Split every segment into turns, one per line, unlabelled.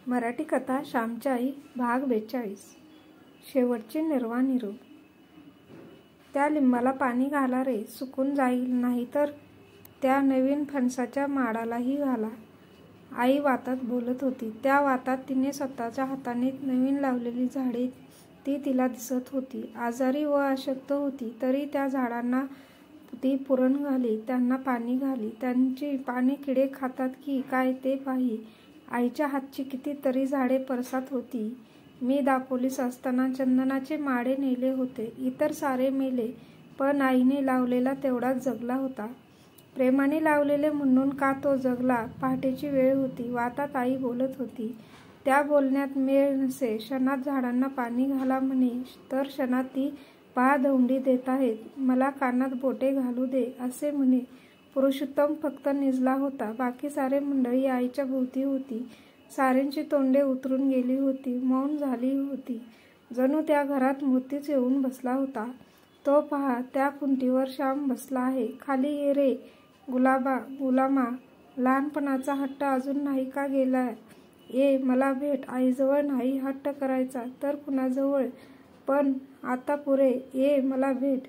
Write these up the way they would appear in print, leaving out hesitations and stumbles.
मराठी कथा श्यामची आई भाग 42 शेवटची निर्वानिरोध। त्या लिंबाला पाणी घाला रे, सुकून जाईल, नाहीतर त्या नवीन फणसाच्या माडालाही घाला। आई वातात बोलत होती। त्या वातात तिने स्वतःच्या हाताने नवीन लावलेली झाडे ती तिला दिसत होती। आजारी व अशक्त होती तरी त्या झाडांना ती पुरण घाली, त्यांना पाणी घाली। त्यांची पाने किडे खातात की काय ते पाही। आईच्या हातची कितीतरी झाडे परसात होती। मी दापोलीस असताना चंदनाचे माडे नेले होते, इतर सारे मेले, पण आईने लावलेला तेवढाच जगला होता। प्रेमाने लावलेले म्हणून का तो जगला। पहाटेची वेळ होती, वातात आई बोलत होती। त्या बोलण्यात मेळ नसे। क्षणात झाडांना पाणी घाला म्हणे, तर क्षणात ती पहा दौंडी देत आहेत, मला कानात बोटे घालू दे असे म्हणे। पुरुषोत्तम फक्त निजला होता, बाकी सारे मंडळी आईच्या भोवती होती। साऱ्यांची तोंडे उतरून गेली होती, मौन झाली होती, जणू त्या घरात मूर्तीच येऊन बसला होता। तो पहा, त्या खुंटीवर श्याम बसला आहे। खाली ये रे गुलामा, लहानपणाचा हट्ट अजून नाही का गेला? ये मला भेट। आईजवळ नाही हट्ट करायचा तर कुणाजवळ? पण आता पुरे, ये मला भेट।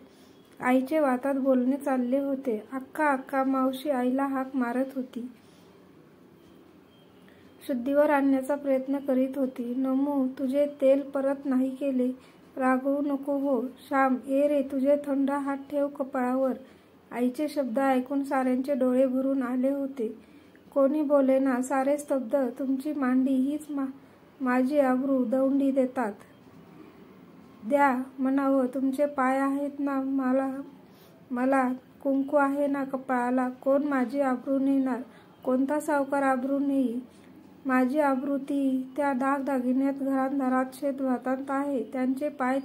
आईचे वातात बोलणे चालले होते। अक्का अक्का मावशी आईला हाक मारत होती। शुद्धीवर आणण्याचा प्रयत्न करीत होती। नमू, तुझे तेल परत नाही केले, रागवू नको हो। श्याम, ये रे, तुझे थंड हात ठेव कपाळावर। आईचे शब्द ऐकून साऱ्यांचे डोळे भरून आले होते। कोणी बोलेना, सारे स्तब्ध। तुमची मांडी हीच माझी आबरू दौंडी देतात। द्या म्हणावं, तुमचे पाय आहेत ना, मला कुंकू आहे ना कपाळाला। कोण माझी आबरू नेणार? कोणता सावकार आबरू नेई? माझी आबरू ती त्या दागदागिन्यात घरादारात शेतभातात आहे। त्यांचे पाय,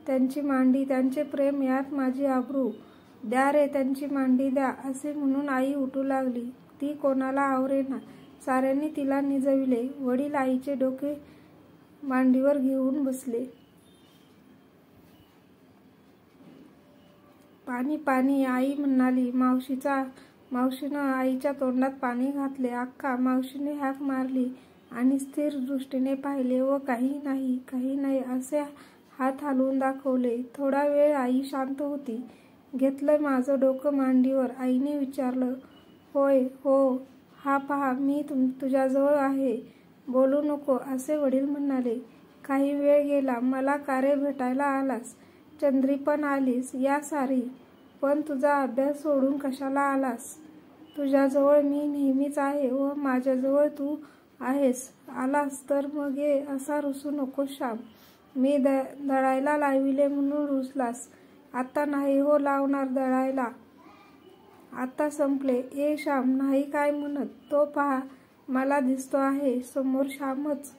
त्यांची मांडी, त्यांचे प्रेम यात माझी आबरू। द्या रे, त्यांची मांडी द्या असे म्हणून आई उठू लागली। ती कोणाला आवरेना। साऱ्यांनी तिला निजविले। वडील आईचे डोके मांडीवर घेऊन बसले। पाणी पाणी, आई म्हणाली। मावशीनं आईच्या तोंडात पाणी घातले। अक्का, मावशीने हाक मारली आणि स्थिर दृष्टीने पाहिले व काही नाही असे हात हलवून दाखवले। थोडा वेळ आई शांत होती। घेतलंय माझं डोकं मांडीवर? आईने विचारलं। होय हो, हा पहा, मी तुझ्याजवळ आहे, बोलू नको असे वडील म्हणाले। काही वेळ गेला। मला का रे भेटायला आलास? चंद्री पण आलीस, या सारी, पण तुझा अभ्यास सोडून कशाला आलास? तुझ्याजवळ मी नेहमीच आहे व माझ्याजवळ तू आहेस। आलास तर मग ये, असा रुसू नकोस श्याम। मी दळायला लाविले म्हणून रुसलास? आता नाही हो लावणार दळायला, आता संपले। ये श्याम, नाही काय म्हणत? तो पहा, मला दिसतो आहे समोर श्यामच।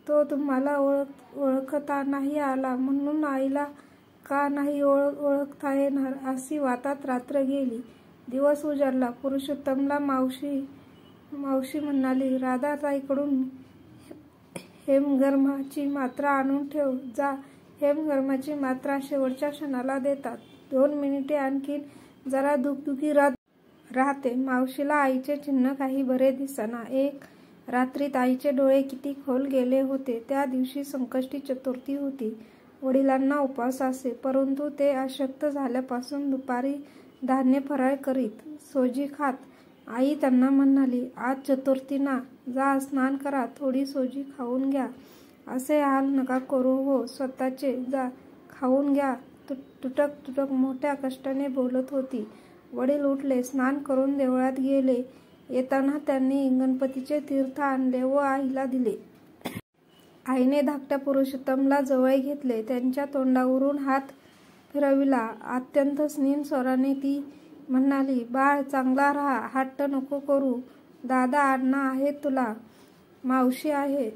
तो तुम्हाला ओळखता नाही आला म्हणून आईला का नाही ओळखता येणार? अशी वातात रात्र गेली। दिवस उजाडला। पुरुषोत्तमला मावशी म्हणाली, राधाताईकडून हेमगरमाची मात्रा आणून ठेव जा। हेमगरमाची मात्रा शेवटच्या क्षणाला देतात। 2 मिनिटे आणखीन जरा दुखदुखी राहते। मावशीला आईचे चिन्ह काही बरे दिसेना। एक रात्रीत आईचे डोळे किती खोल गेले होते। त्या दिवशी संकष्टी चतुर्थी होती। वडिलांना उपवास असे, परंतु ते अशक्त झाल्यापासून दुपारी धान्य फराळ करीत, सोजी खात। आई त्यांना म्हणाली, आज चतुर्थी ना, जा स्नान करा, थोडी सोजी खाऊन घ्या। असे हाल नका करू हो स्वतःचे, जा खाऊन घ्या। तुटक मोठ्या कष्टाने बोलत होती। वडील उठले, स्नान करून देवळात गेले। येताना त्यांनी गणपतीचे तीर्थ आणले व आईला दिले। आईने धाकट्या पुरुषोत्तमला जवळ घेतले, त्यांच्या तोंडावरून हात फिरविला। अत्यंत स्निग्ध स्वराने ती म्हणाली, बाळ चांगला राहा, हट्ट नको करू। दादा अण्णा आहेत तुला, मावशी आहे,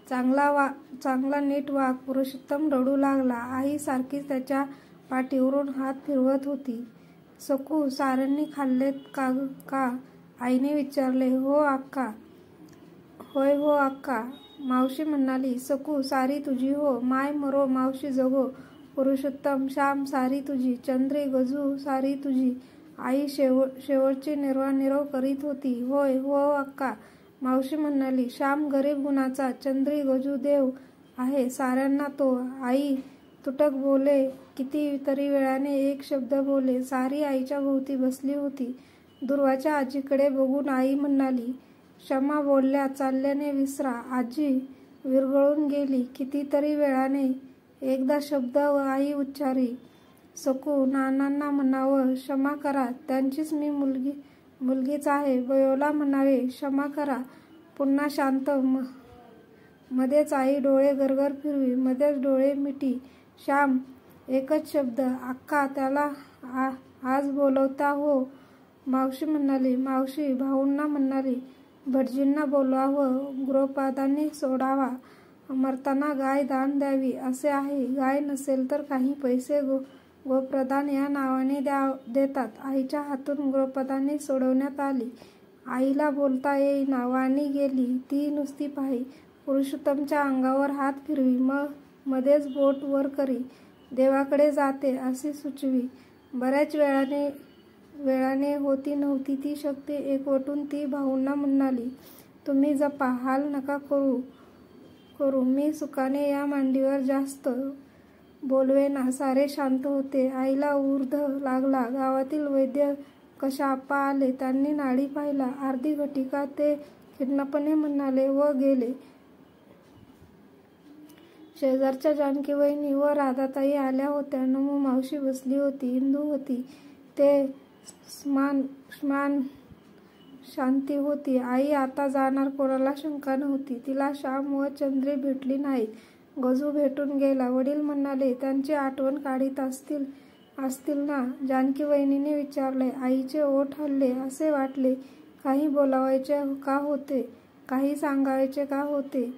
चांगला नीट वाग। पुरुषोत्तम रडू लागला। आई सारखीच त्याच्या पाठीवरून हात फिरवत होती। सकू, साऱ्यांनी खाल्लेत का? आईने विचारले। हो अक्का। होय हो अक्का, मावशी म्हणाली। सकू, सारी तुझी हो, माय मरो मावशी जगो। पुरुषोत्तम, श्याम, सारी तुझी। चंद्री, गजू, सारी तुझी। आई शेवटची निर्वानिरोव करीत होती. होय हो अक्का, मावशी म्हणाली. श्याम गरीब गुणाचा चंद्री गजू देव आहे साऱ्यांना तो. आई तुटक बोले. किती तरी वेळाने एक शब्द बोले. सारी आईच्या भोवती बसली होती. दुर्वाच्या आजीकडे बघून आई म्हणाली, क्षमा बोलल्या चालल्याने विसरा. आजी विरघळून गेली. कितीतरी वेळाने एकदा शब्द आई उच्चारी. सकू नानांना म्हणावं क्षमा करा, त्यांचीच मी मुलगीच आहे. बयोला म्हणावे क्षमा करा. पुन्हा शांत. मध्येच आई डोळे गरगर फिरवी. मध्येच डोळे मिटी. श्याम एकच शब्द, अक्का त्याला आज बोलवता हो. मावशी म्हणाली. मावशी भाऊंना म्हणाली, भटजींना बोलवावं, गृहपादांनी सोडावा. मरताना गाय दान द्यावी असे आहे. गाय नसेल तर काही पैसे गोप्रदान या नावाने देतात. आईच्या हातून गृहपादांनी सोडवण्यात आली. आईला बोलता येईना. वाणी गेली. ती नुसती पाही. पुरुषोत्तमच्या अंगावर हात फिरवी. मध्येच बोट वर करी. देवाकडे जाते असे सुचवी. बऱ्याच वेळाने होती नव्हती ती शक्ती एकवटून ती भाऊंना म्हणाली, तुम्ही जपा, हाल नका करू. मी सुखाने या मांडीवर जास्त बोलवेना. सारे शांत होते. आईला ऊर्ध लागला. गावातील वैद्य कशाप्पा आले. त्यांनी नाडी पाहिला. अर्धी घटिका ते खिन्नपणे म्हणाले व गेले. शेजारच्या जानकीवहिनी व राधाताई आल्या होत्या. नमू मावशी बसली होती. इंदू होती. ते स्मान शांती होती. आई आता जाणार कोणाला शंका नव्हती. तिला श्याम व चंद्री भेटली नाहीत. गजू भेटून गेला. वडील म्हणाले, त्यांची आठवण काढीत असतील ना? जानकीवहिनीने विचारले. आईचे ओठ हलले. असे वाटले काही बोलावायचे का होते, काही सांगायचे का होते,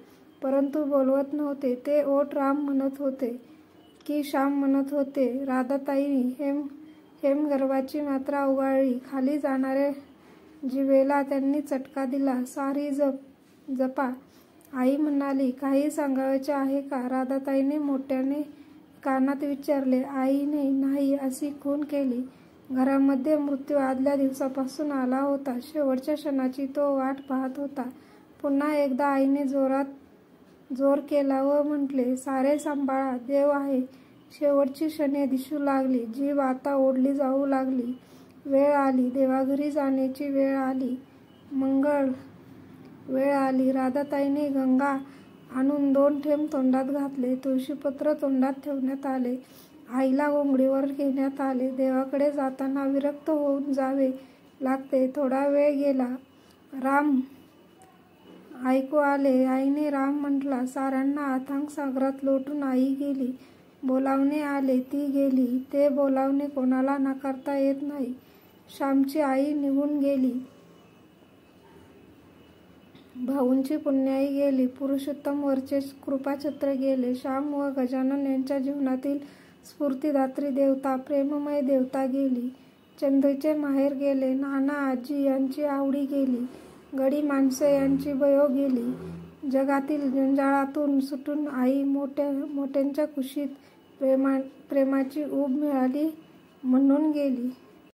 परंतु बोलवत नव्हते. ते ओठ राम म्हणत होते की श्याम म्हणत होते. राधाताईंनी हेमगर्भाची मात्रा उगाळली. खाली जाणाऱ्या जिभेला त्यांनी चटका दिला. सारी जपा. आई म्हणाली, काही सांगायचे आहे का? राधाताईने मोठ्याने कानात विचारले. आईने नाही अशी खूण केली. घरामध्ये मृत्यू आदल्या दिवसापासून आला होता. शेवटच्या क्षणाची तो वाट पाहत होता. पुन्हा एकदा आईने जोर केला व म्हटले, सारे सांभाळा, देव आहे. शेवटची क्षणे दिसू लागली. जीभ आता ओढली जाऊ लागली. वेळ आली. देवाघरी जाण्याची वेळ आली. मंगळ वेळ आली. राधाताईने गंगा आणून 2 थेंब तोंडात घातले. तुळशीपत्र तोंडात ठेवण्यात आले. आईला घोंगडीवर घेण्यात आले. देवाकडे जाताना विरक्त होऊन जावे लागते. थोडा वेळ गेला. राम ऐकू आले. आईने राम म्हटला. साऱ्यांना अथांग सागरात लोटून आई गेली. बोलावणे आले. ती गेली. ते बोलावणे कोणाला नाकारता येत नाही. श्यामची आई निघून गेली. भाऊंची पुण्याई गेली. पुरुषोत्तम वरचे कृपाछत्र गेले. श्याम व गजानन यांच्या जीवनातील स्फूर्तिदात्री देवता, प्रेममय देवता गेली. चंद्रीचे माहेर गेले. नाना आजी यांची आवडी गेली. गडी माणसे यांची बयो गेली. जगातील जंजाळातून सुटून आई मोठ्यांच्या कुशीत प्रेमाची ऊब मिळाली म्हणून गेली.